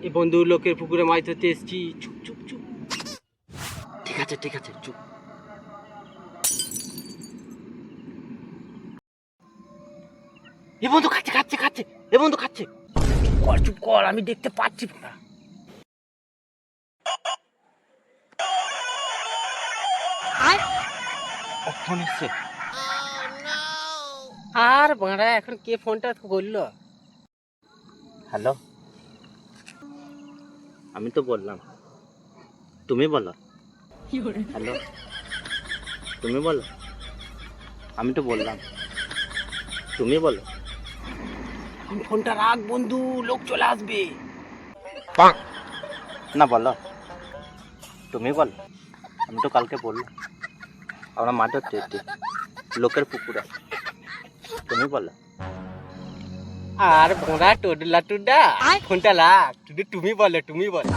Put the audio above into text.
এ বন্ধু লোকের পুকুরে মাছ ধরতে এসছি। চুপ চুপ চুপ। ঠিক আছে চুপ। এ বন্ধু খাচ্ছে। এ বন্ধু খাচ্ছে। চুপ কর আমি দেখতে পাচ্ছি না। ফোন এসছে। আর বাড়া এখন কে ফোনটা করলো? হ্যালো, আমি তো বললাম, তুমি বলো। হ্যালো, তুমি বলো। আমি তো বললাম, তুমি বলো। ফোনটা রাখ বন্ধু, লোক চলে আসবে। না বলো, তুমি বলো। আমি তো কালকে বললাম আমরা মাঠ হচ্ছে লোকের পুকুরে। তুমি বলো। আর বোরা টুডা ফোনটা রাখ, তুমি বলো।